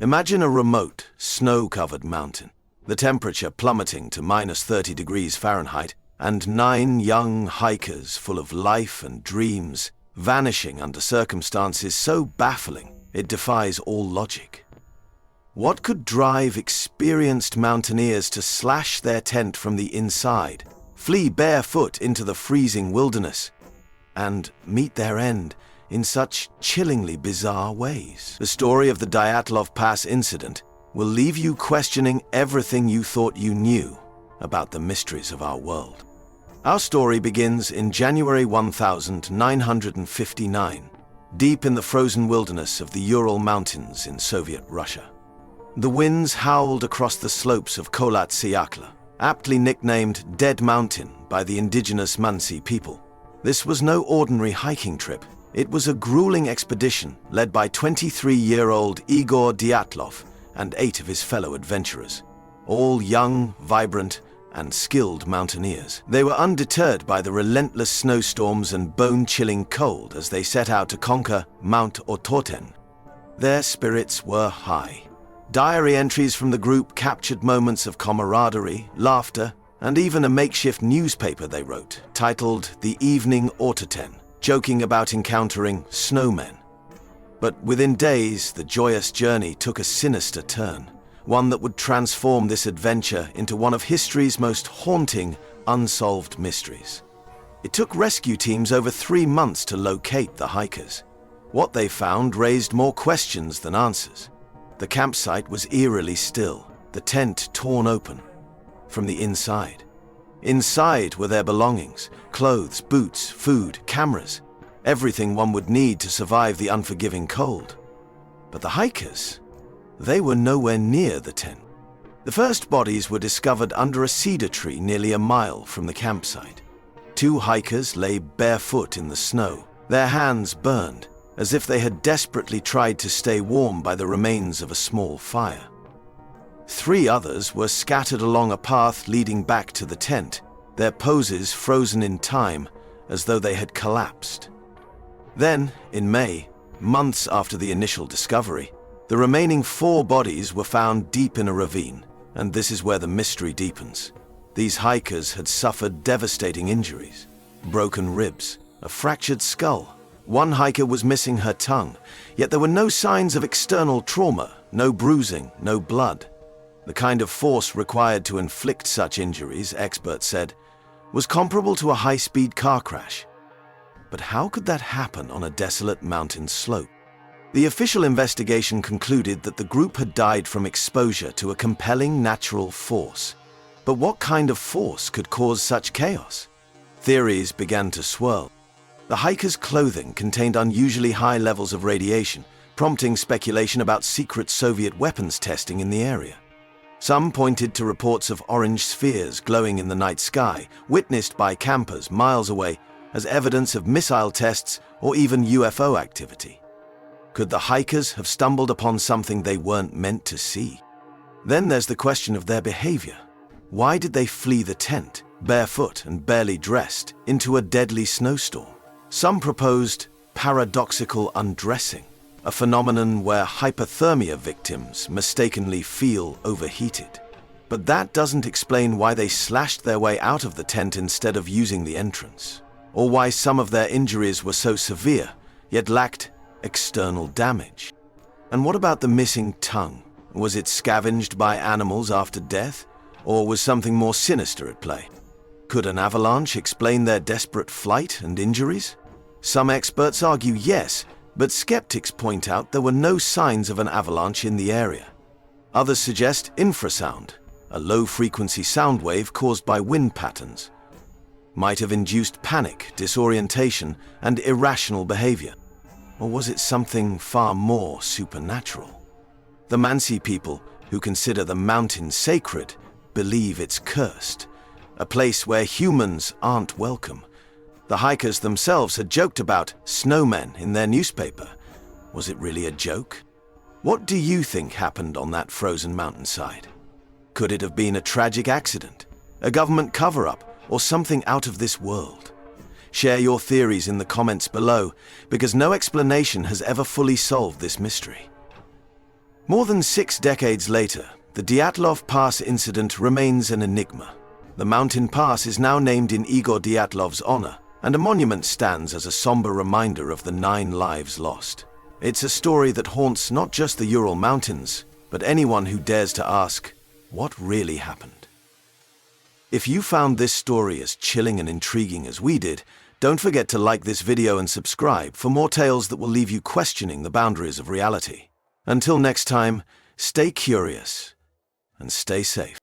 Imagine a remote, snow-covered mountain, the temperature plummeting to -30 degrees Fahrenheit, and 9 young hikers full of life and dreams, vanishing under circumstances so baffling it defies all logic. What could drive experienced mountaineers to slash their tent from the inside, flee barefoot into the freezing wilderness, and meet their end in such chillingly bizarre ways? The story of the Dyatlov Pass Incident will leave you questioning everything you thought you knew about the mysteries of our world. Our story begins in January 1959, deep in the frozen wilderness of the Ural Mountains in Soviet Russia. The winds howled across the slopes of Kholat-Syakhl, aptly nicknamed Dead Mountain by the indigenous Mansi people. This was no ordinary hiking trip. It was a grueling expedition led by 23-year-old Igor Dyatlov and 8 of his fellow adventurers, all young, vibrant, and skilled mountaineers. They were undeterred by the relentless snowstorms and bone-chilling cold as they set out to conquer Mount Otorten. Their spirits were high. Diary entries from the group captured moments of camaraderie, laughter, and even a makeshift newspaper they wrote, titled The Evening Otorten, joking about encountering snowmen. But within days, the joyous journey took a sinister turn, one that would transform this adventure into one of history's most haunting, unsolved mysteries. It took rescue teams over 3 months to locate the hikers. What they found raised more questions than answers. The campsite was eerily still, the tent torn open from the inside. Inside were their belongings, clothes, boots, food, cameras, everything one would need to survive the unforgiving cold. But the hikers, they were nowhere near the tent. The first bodies were discovered under a cedar tree nearly a mile from the campsite. 2 hikers lay barefoot in the snow, their hands burned, as if they had desperately tried to stay warm by the remains of a small fire. 3 others were scattered along a path leading back to the tent, their poses frozen in time as though they had collapsed. Then, in May, months after the initial discovery, the remaining 4 bodies were found deep in a ravine, and this is where the mystery deepens. These hikers had suffered devastating injuries, broken ribs, a fractured skull. One hiker was missing her tongue, yet there were no signs of external trauma, no bruising, no blood. The kind of force required to inflict such injuries, experts said, was comparable to a high-speed car crash. But how could that happen on a desolate mountain slope? The official investigation concluded that the group had died from exposure to a compelling natural force. But what kind of force could cause such chaos? Theories began to swirl. The hikers' clothing contained unusually high levels of radiation, prompting speculation about secret Soviet weapons testing in the area. Some pointed to reports of orange spheres glowing in the night sky, witnessed by campers miles away as evidence of missile tests or even UFO activity. Could the hikers have stumbled upon something they weren't meant to see? Then there's the question of their behavior. Why did they flee the tent, barefoot and barely dressed, into a deadly snowstorm? Some proposed paradoxical undressing, a phenomenon where hypothermia victims mistakenly feel overheated. But that doesn't explain why they slashed their way out of the tent instead of using the entrance, or why some of their injuries were so severe, yet lacked external damage. And what about the missing tongue? Was it scavenged by animals after death, or was something more sinister at play? Could an avalanche explain their desperate flight and injuries? Some experts argue yes, but skeptics point out there were no signs of an avalanche in the area. Others suggest infrasound, a low-frequency sound wave caused by wind patterns, might have induced panic, disorientation, and irrational behavior. Or was it something far more supernatural? The Mansi people, who consider the mountain sacred, believe it's cursed, a place where humans aren't welcome. The hikers themselves had joked about snowmen in their newspaper. Was it really a joke? What do you think happened on that frozen mountainside? Could it have been a tragic accident, a government cover-up, or something out of this world? Share your theories in the comments below, because no explanation has ever fully solved this mystery. More than 6 decades later, the Dyatlov Pass incident remains an enigma. The mountain pass is now named in Igor Dyatlov's honor, and a monument stands as a somber reminder of the 9 lives lost. It's a story that haunts not just the Ural Mountains, but anyone who dares to ask, what really happened? If you found this story as chilling and intriguing as we did, don't forget to like this video and subscribe for more tales that will leave you questioning the boundaries of reality. Until next time, stay curious and stay safe.